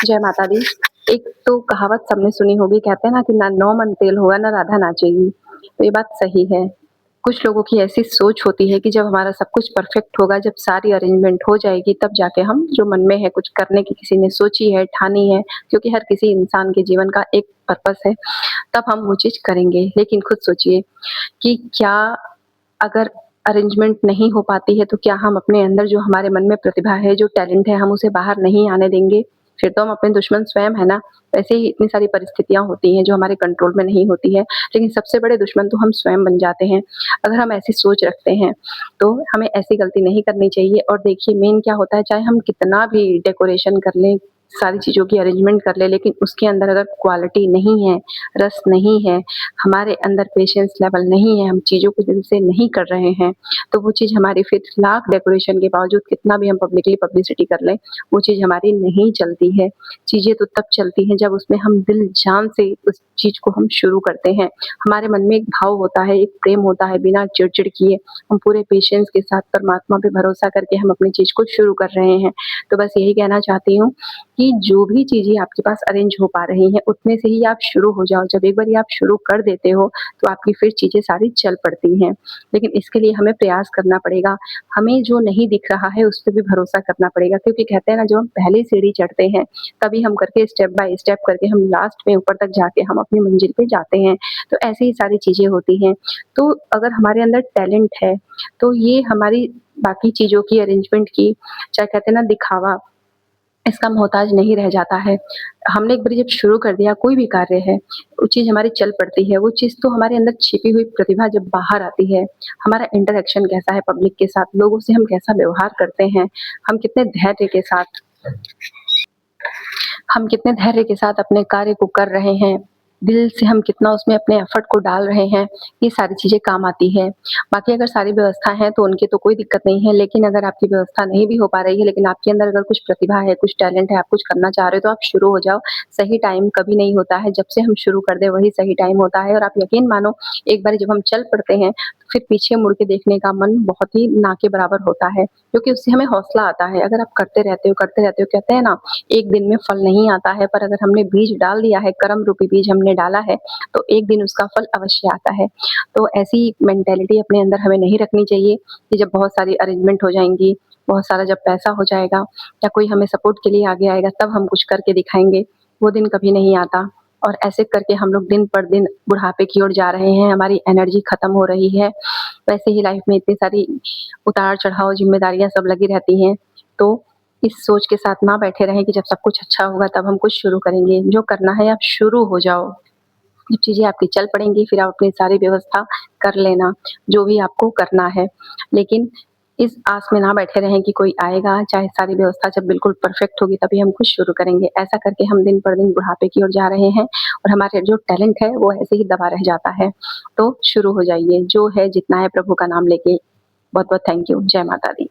जय माता दी। एक तो कहावत सबने सुनी होगी, कहते हैं ना कि ना 9 मन तेल होगा ना राधा नाचेगी। तो ये बात सही है। कुछ लोगों की ऐसी सोच होती है कि जब हमारा सब कुछ परफेक्ट होगा, जब सारी अरेंजमेंट हो जाएगी, तब जाके हम जो मन में है कुछ करने की किसी ने सोची है, ठानी है, क्योंकि हर किसी इंसान के जीवन का एक पर्पस है, तब हम वो चीज़ करेंगे। लेकिन खुद सोचिए कि क्या अगर अरेंजमेंट नहीं हो पाती है, तो क्या हम अपने अंदर जो हमारे मन में प्रतिभा है, जो टैलेंट है, हम उसे बाहर नहीं आने देंगे? फिर तो हम अपने दुश्मन स्वयं है ना। वैसे ही इतनी सारी परिस्थितियाँ होती हैं जो हमारे कंट्रोल में नहीं होती है, लेकिन सबसे बड़े दुश्मन तो हम स्वयं बन जाते हैं। अगर हम ऐसी सोच रखते हैं, तो हमें ऐसी गलती नहीं करनी चाहिए। और देखिए मेन क्या होता है, चाहे हम कितना भी डेकोरेशन कर लें, सारी चीज़ों की अरेंजमेंट कर लें, लेकिन उसके अंदर अगर क्वालिटी नहीं है, रस नहीं है, हमारे अंदर पेशेंस लेवल नहीं है, हम चीज़ों को दिल से नहीं कर रहे हैं, तो वो चीज़ हमारी फिर लाख डेकोरेशन के बावजूद कितना भी हम पब्लिकली पब्लिसिटी कर लें, वो चीज़ हमारी नहीं चलती है। चीज़ें तो तब चलती हैं जब उसमें हम दिल जान से उस चीज़ को हम शुरू करते हैं। हमारे मन में एक भाव होता है, एक प्रेम होता है, बिना चिड़-चिड़ किए हम पूरे पेशेंस के साथ परमात्मा पे भरोसा करके हम अपनी चीज़ को शुरू कर रहे हैं। तो बस यही कहना चाहती हूँ कि जो भी चीज़ें आपके पास अरेंज हो पा रही हैं, उसमें से ही आप शुरू हो जाओ। जब एक बारी आप शुरू कर देते हो, तो आपकी फिर चीज़ें सारी चल पड़ती हैं। लेकिन इसके लिए हमें प्रयास करना पड़ेगा। हमें जो नहीं दिख रहा है, उस पे भी भरोसा करना पड़ेगा, क्योंकि कहते हैं ना, जब हम पहली सीढ़ी चढ़ते हैं, तभी हम करके स्टेप बाय स्टेप करके हम लास्ट में ऊपर तक जाके हम अपनी मंजिल पे जाते हैं। तो ऐसी ही सारी चीज़ें होती हैं। तो अगर हमारे अंदर टैलेंट है, तो ये हमारी बाकी चीज़ों की अरेंजमेंट की, चाहे कहते हैं ना दिखावा, इसका मोहताज नहीं रह जाता है। हमने एक बारी जब शुरू कर दिया, कोई भी कार्य है, वो चीज़ हमारी चल पड़ती है। वो चीज़ तो हमारे अंदर छिपी हुई प्रतिभा जब बाहर आती है, हमारा इंटरैक्शन कैसा है पब्लिक के साथ, लोगों से हम कैसा व्यवहार करते हैं, हम कितने धैर्य के साथ हम कितने धैर्य के साथ अपने कार्य को कर रहे हैं, दिल से हम कितना उसमें अपने एफर्ट को डाल रहे हैं, ये सारी चीज़ें काम आती हैं। बाकी अगर सारी व्यवस्था है तो उनकी तो कोई दिक्कत नहीं है, लेकिन अगर आपकी व्यवस्था नहीं भी हो पा रही है, लेकिन आपके अंदर अगर कुछ प्रतिभा है, कुछ टैलेंट है, आप कुछ करना चाह रहे हो, तो आप शुरू हो जाओ। सही टाइम कभी नहीं होता है, जब से हम शुरू कर दें वही सही टाइम होता है। और आप यकीन मानो, एक बारी जब हम चल पड़ते हैं, तो फिर पीछे मुड़ के देखने का मन बहुत ही ना के बराबर होता है, क्योंकि उससे हमें हौसला आता है। अगर आप करते रहते हो, कहते हैं ना, एक दिन में फल नहीं आता है, पर अगर हमने बीज डाल दिया है, कर्म रूपी बीज हमने डाला है, तो एक दिन उसका फल अवश्य आता है। तो ऐसी मेंटालिटी अपने अंदर हमें नहीं रखनी चाहिए कि जब बहुत सारी अरेंजमेंट हो जाएँगी, बहुत सारा जब पैसा हो जाएगा, या कोई हमें सपोर्ट के लिए आगे आएगा, तब हम कुछ करके दिखाएँगे, वो दिन कभी नहीं आता। और ऐसे करके हम लोग दिन पर दिन बुढ़ापे की ओर जा रहे हैं, हमारी एनर्जी खत्म हो रही है। वैसे ही लाइफ में इतनी सारी उतार-चढ़ाव, ज़िम्मेदारियाँ सब लगी रहती हैं, तो इस सोच के साथ ना बैठे रहें कि जब सब कुछ अच्छा होगा तब हम कुछ शुरू करेंगे। जो करना है आप शुरू हो जाओ। जब चीज़ें आपकी चल पड़ेंगी, फिर आप अपनी सारी व्यवस्था कर लेना, जो भी आपको करना है। लेकिन इस आस में ना बैठे रहें कि कोई आएगा, चाहे सारी व्यवस्था जब बिल्कुल परफेक्ट होगी तभी हम कुछ शुरू करेंगे। ऐसा करके हम दिन पर दिन बुढ़ापे की ओर जा रहे हैं, और हमारे जो टैलेंट है वो ऐसे ही दबा रह जाता है। तो शुरू हो जाइए, जो है जितना है प्रभु का नाम लेके। बहुत-बहुत थैंक यू। जय माता दी।